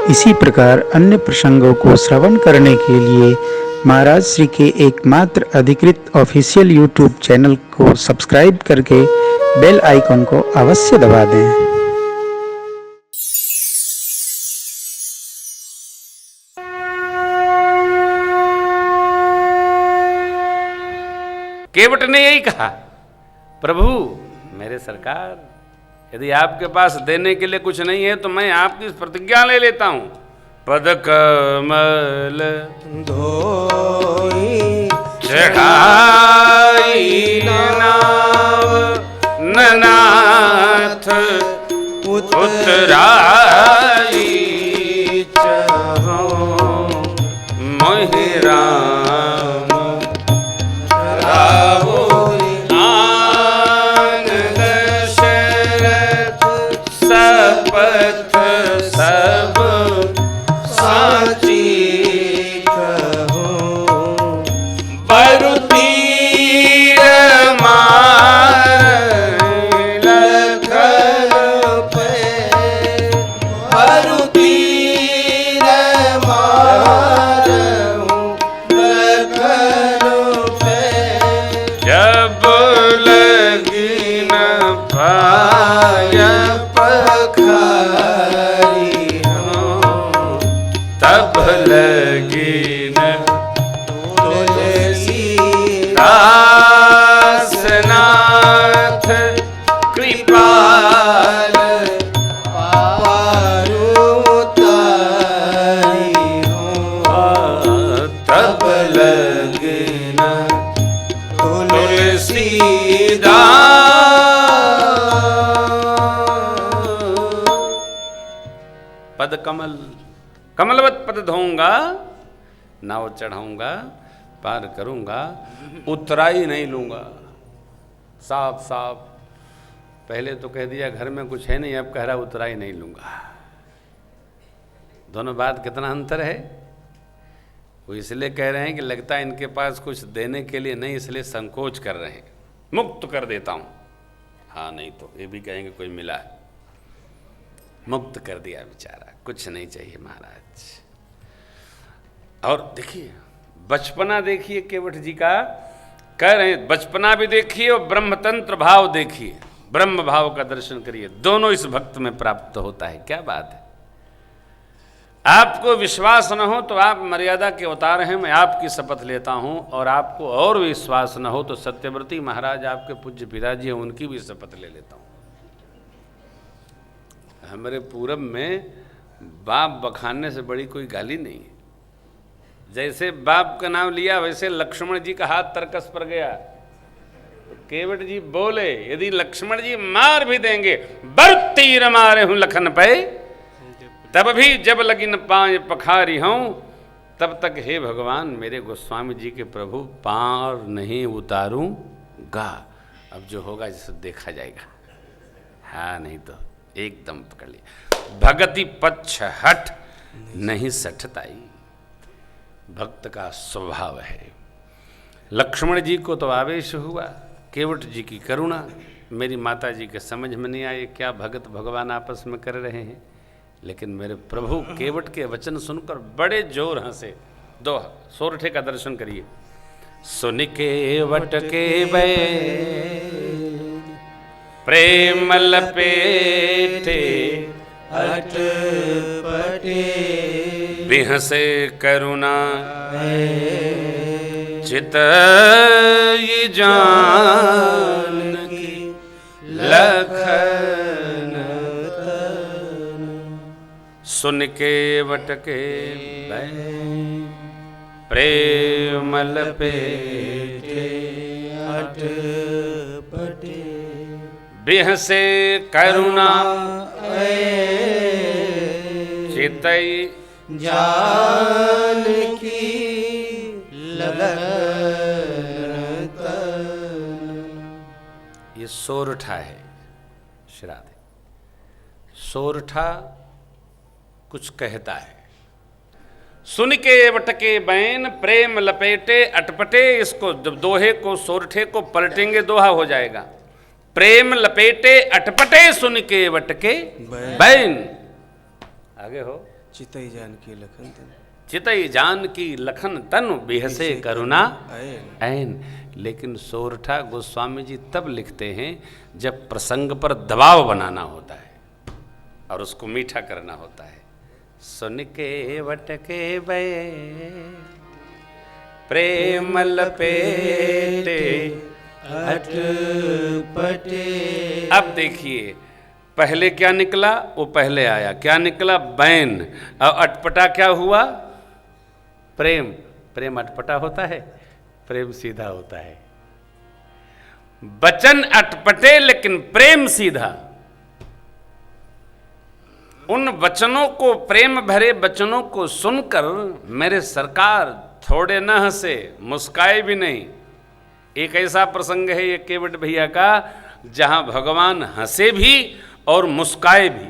इसी प्रकार अन्य प्रसंगों को श्रवण करने के लिए महाराज श्री के एकमात्र अधिकृत ऑफिशियल यूट्यूब चैनल को सब्सक्राइब करके बेल आइकन को अवश्य दबा दें। केवट ने यही कहा, प्रभु मेरे सरकार, यदि आपके पास देने के लिए कुछ नहीं है तो मैं आपकी प्रतिज्ञा ले लेता हूं। पद कमल धोई चढ़ाई नाव ननाथ उतराई चहो मोहि राम आन दशरथ सपथ सब साची कहो बरु तीर मार लखन पे बरु तीर मार लखन पे जब लगी न पाय पखारी हो तब लगी न दासनाथ कृपाल पारुताई हो तब लगी न पद कमल कमलवत पद धोऊंगा, नाव चढ़ाऊंगा, पार करूंगा, उतराई नहीं लूंगा। साफ साफ पहले तो कह दिया घर में कुछ है नहीं, अब कह रहा उतराई नहीं लूंगा। दोनों बात कितना अंतर है। वो इसलिए कह रहे हैं कि लगता है इनके पास कुछ देने के लिए नहीं, इसलिए संकोच कर रहे हैं। मुक्त कर देता हूं, हाँ नहीं तो ये भी कहेंगे कोई मिला है। मुक्त कर दिया बेचारा, कुछ नहीं चाहिए महाराज। और देखिए बचपना देखिए केवट जी का, कह रहे हैं बचपना भी देखिए और ब्रह्मतंत्र भाव देखिए, ब्रह्म भाव का दर्शन करिए, दोनों इस भक्त में प्राप्त होता है। क्या बात है। आपको विश्वास न हो तो आप मर्यादा के अवतार हैं, मैं आपकी शपथ लेता हूं। और आपको और विश्वास न हो तो सत्यव्रती महाराज आपके पूज्य पिताजी हैं, उनकी भी शपथ ले लेता हूं। हमारे पूरब में बाप बखानने से बड़ी कोई गाली नहीं है। जैसे बाप का नाम लिया वैसे लक्ष्मण जी का हाथ तरकस पर गया। तो केवट जी बोले, यदि लक्ष्मण जी मार भी देंगे, बर तीर मारे हूं लखन पे, तब भी जब लगी न पांव पखारी हूं, तब तक हे भगवान मेरे गोस्वामी जी के प्रभु पार नहीं उतारूंगा। अब जो होगा जिसे देखा जाएगा। हाँ नहीं तो एकदम पकड़ लिया। भगति पच्छ हट नहीं सठताई, भक्त का स्वभाव है। लक्ष्मण जी को तो आवेश हुआ, केवट जी की करुणा। मेरी माता जी के समझ में नहीं आए क्या भगत भगवान आपस में कर रहे हैं, लेकिन मेरे प्रभु केवट के वचन सुनकर बड़े जोर हंसे। दो सोरठे का दर्शन करिए। सुन केवट के बै प्रेम लपेटे अटपटे, बिहसे करुणा चितई जान की लखन तन। सुन केवट के बै प्रेम लपेटे अटपटे, बिहसे करुणा चितई जान की लगन तन। ये सोरठा है, श्राद्ध। सोरठा कुछ कहता है। सुन के वटके बैन प्रेम लपेटे अटपटे, इसको जब दोहे को सोरठे को पलटेंगे दोहा हो जाएगा। प्रेम लपेटे अटपटे सुन के वटके बैन। आगे हो। चितई जानकी लखन तन चितई जान की लखन तन बिहसे करुणा ऐन। ऐन। लेकिन सोरठा गोस्वामी जी तब लिखते हैं जब प्रसंग पर दबाव बनाना होता है और उसको मीठा करना होता है। सुन के वटके बे प्रेम लपेटे अटपटे। अब देखिए पहले क्या निकला, वो पहले आया क्या निकला, बैन। और अटपटा क्या हुआ, प्रेम। प्रेम अटपटा होता है, प्रेम सीधा होता है। वचन अटपटे लेकिन प्रेम सीधा। उन वचनों को, प्रेम भरे वचनों को सुनकर मेरे सरकार थोड़े न हंसे, मुस्काए भी नहीं। एक ऐसा प्रसंग है ये केवट भैया का जहां भगवान हंसे भी और मुस्काए भी,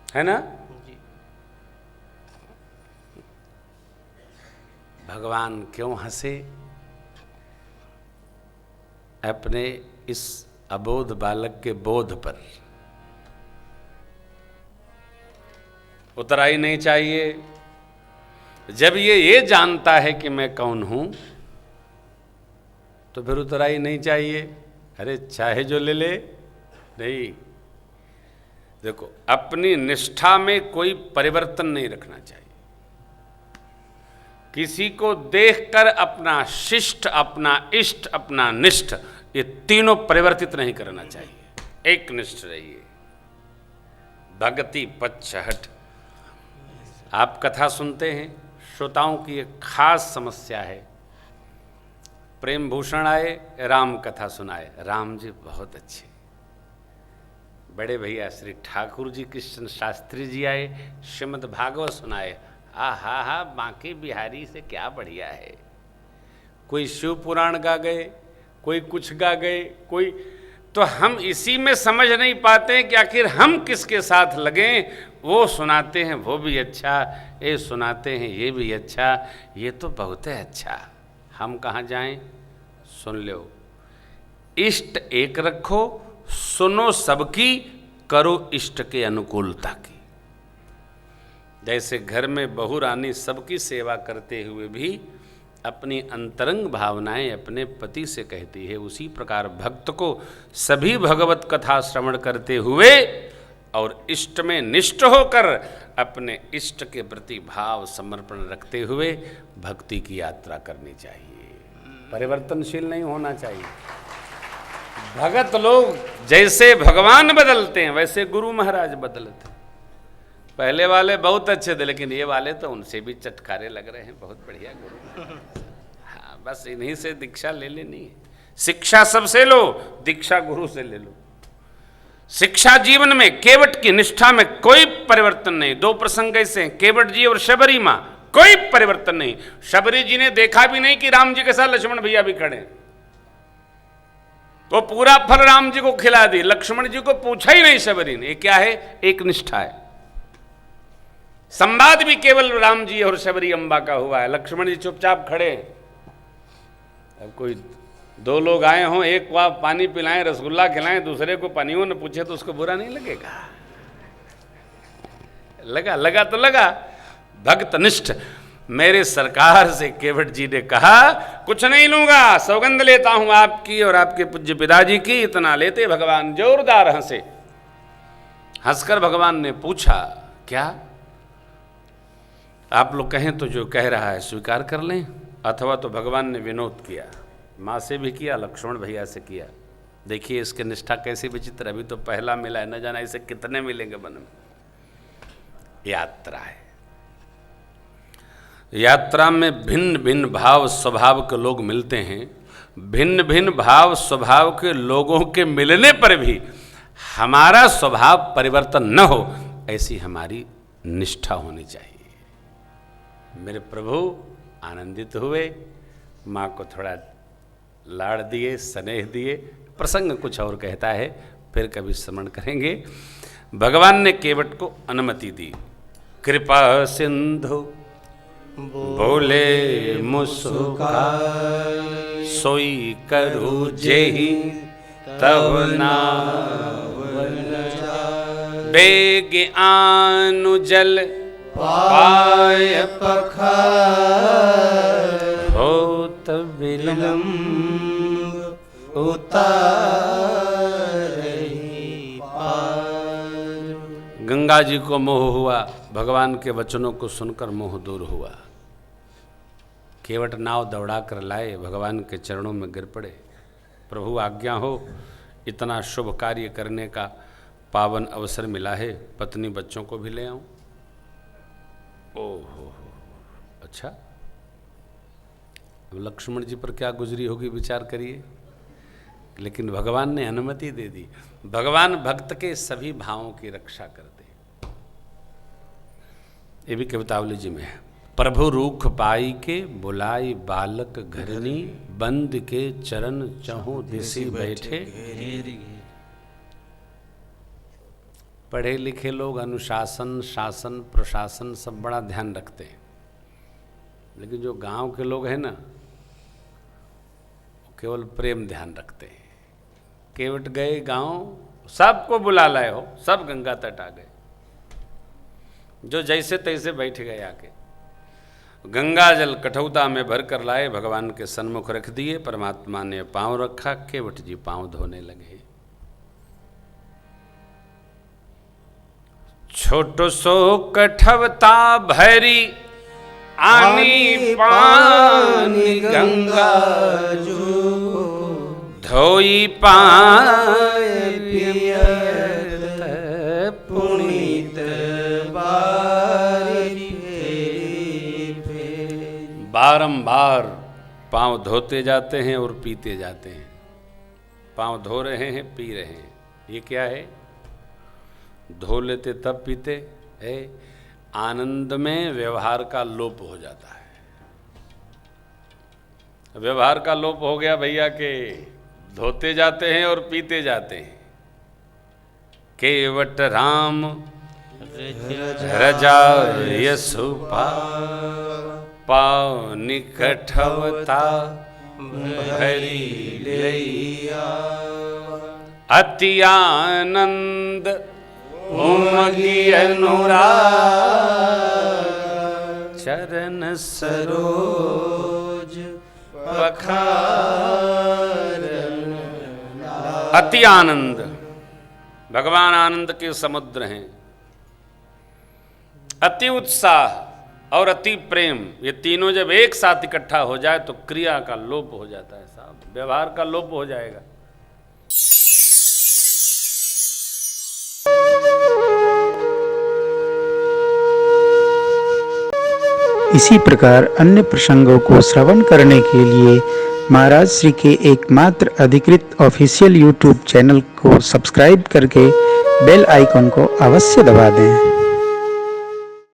है ना। भगवान क्यों हंसे, अपने इस अबोध बालक के बोध पर। उतराई नहीं चाहिए। जब ये जानता है कि मैं कौन हूं तो फिर उतराई नहीं चाहिए। अरे चाहे जो ले ले, नहीं। देखो अपनी निष्ठा में कोई परिवर्तन नहीं रखना चाहिए। किसी को देखकर अपना शिष्ट, अपना इष्ट, अपना निष्ठ, ये तीनों परिवर्तित नहीं करना चाहिए। एक निष्ठ रहिए। भक्ति पच्छहट। आप कथा सुनते हैं, श्रोताओं की एक खास समस्या है। प्रेम भूषण आए, राम कथा सुनाए, राम जी बहुत अच्छे। बड़े भैया श्री ठाकुर जी कृष्ण शास्त्री जी आए, श्रीमद् भागवत सुनाए, आहा हा, बांके बिहारी से क्या बढ़िया है। कोई शिव पुराण गा गए, कोई कुछ गा गए, कोई, तो हम इसी में समझ नहीं पाते कि आखिर हम किसके साथ लगें। वो सुनाते हैं वो भी अच्छा, ये सुनाते हैं ये भी अच्छा, ये तो बहुत है अच्छा, हम कहाँ जाएं। सुन लो, इष्ट एक रखो, सुनो सबकी, करो इष्ट के अनुकूलता की। जैसे घर में बहू रानी सबकी सेवा करते हुए भी अपनी अंतरंग भावनाएं अपने पति से कहती है, उसी प्रकार भक्त को सभी भगवत कथा श्रवण करते हुए और इष्ट में निष्ठ होकर अपने इष्ट के प्रति भाव समर्पण रखते हुए भक्ति की यात्रा करनी चाहिए। परिवर्तनशील नहीं होना चाहिए। भगत लोग जैसे भगवान बदलते हैं वैसे गुरु महाराज बदलते हैं। पहले वाले बहुत अच्छे थे, लेकिन ये वाले तो उनसे भी चटकारे लग रहे हैं। बहुत बढ़िया गुरु। हाँ, बस इन्हीं से दीक्षा ले लेनी है। शिक्षा सबसे लो, दीक्षा गुरु से ले लो। शिक्षा जीवन में, केवट की निष्ठा में कोई परिवर्तन नहीं। दो प्रसंग ऐसे हैं, केवट जी और शबरी मां, कोई परिवर्तन नहीं। शबरी जी ने देखा भी नहीं कि राम जी के साथ लक्ष्मण भैया भी खड़े, तो पूरा फल राम जी को खिला दी, लक्ष्मण जी को पूछा ही नहीं शबरी ने। ये क्या है, एक निष्ठा है। संवाद भी केवल राम जी और शबरी अम्बा का हुआ है। लक्ष्मण जी चुपचाप खड़े। अब कोई दो लोग आए हों, एक को आप पानी पिलाएं, रसगुल्ला खिलाएं, दूसरे को पनियों ने पूछे तो उसको बुरा नहीं लगेगा। लगा तो लगा। भक्तनिष्ठ मेरे सरकार से केवट जी ने कहा, कुछ नहीं लूंगा, सौगंध लेता हूं आपकी और आपके पूज्य पिताजी की। इतना लेते भगवान जोरदार हंसे। हंसकर भगवान ने पूछा, क्या आप लोग कहें तो जो कह रहा है स्वीकार कर लें, अथवा तो भगवान ने विनोद किया, माँ से भी किया, लक्ष्मण भैया से किया। देखिए इसके निष्ठा कैसी विचित्र। अभी तो पहला मिला है, न जाना इसे कितने मिलेंगे वन में। यात्रा है, यात्रा में भिन्न भिन्न भाव स्वभाव के लोग मिलते हैं। भिन्न भिन्न भाव स्वभाव के लोगों के मिलने पर भी हमारा स्वभाव परिवर्तन न हो, ऐसी हमारी निष्ठा होनी चाहिए। मेरे प्रभु आनंदित हुए, माँ को थोड़ा लाड़ दिए, स्नेह दिए। प्रसंग कुछ और कहता है, फिर कभी स्मरण करेंगे। भगवान ने केवट को अनुमति दी। कृपा सिंधु बोले मुस्काई, सोई करू जेहि तब नावन जाय। बेग आनु जल पाय पखार होत विलंब विलंब उतारहि पार। गंगा जी को मोह हुआ, भगवान के वचनों को सुनकर मोह दूर हुआ। केवट नाव दौड़ा कर लाए, भगवान के चरणों में गिर पड़े। प्रभु आज्ञा हो, इतना शुभ कार्य करने का पावन अवसर मिला है, पत्नी बच्चों को भी ले आऊं। ओहो, अच्छा, अब लक्ष्मण जी पर क्या गुजरी होगी विचार करिए। लेकिन भगवान ने अनुमति दे दी। भगवान भक्त के सभी भावों की रक्षा करते। ये भी कवितावली जी में है। प्रभु रूख पाई के बुलाई बालक घरनी, बंद के चरण चहु दिसी बैठे। पढ़े लिखे लोग अनुशासन, शासन, प्रशासन सब बड़ा ध्यान रखते हैं, लेकिन जो गांव के लोग हैं ना, वो केवल प्रेम ध्यान रखते हैं। केवट गए गांव, सबको बुला लाए हो, सब गंगा तट आ गए, जो जैसे तैसे बैठ गए आके। गंगा जल कठौता में भर कर लाए, भगवान के सन्मुख रख दिए। परमात्मा ने पांव रखा, केवट जी पांव धोने लगे। छोटो सो कठवता भैरी आनी पानी गंगा जो धोई पाए पियत पुनीत बारी फेरी। बारंबार पांव धोते जाते हैं और पीते जाते हैं। पांव धो रहे हैं, पी रहे हैं। ये क्या है? धो लेते तब पीते है। आनंद में व्यवहार का लोप हो जाता है। व्यवहार का लोप हो गया भैया के धोते जाते हैं और पीते जाते हैं। केवट राम रजा यसुपा पाव निकठवता भरी लैया। अति आनंद उमगी अनुराग चरण सरोज पखारन। अति आनंद, भगवान आनंद के समुद्र हैं। अति उत्साह और अति प्रेम, ये तीनों जब एक साथ इकट्ठा हो जाए तो क्रिया का लोप हो जाता है साहब, व्यवहार का लोप हो जाएगा। इसी प्रकार अन्य प्रसंगों को श्रवण करने के लिए महाराज श्री के एकमात्र अधिकृत ऑफिशियल यूट्यूब चैनल को सब्सक्राइब करके बेल आइकन को अवश्य दबा दें।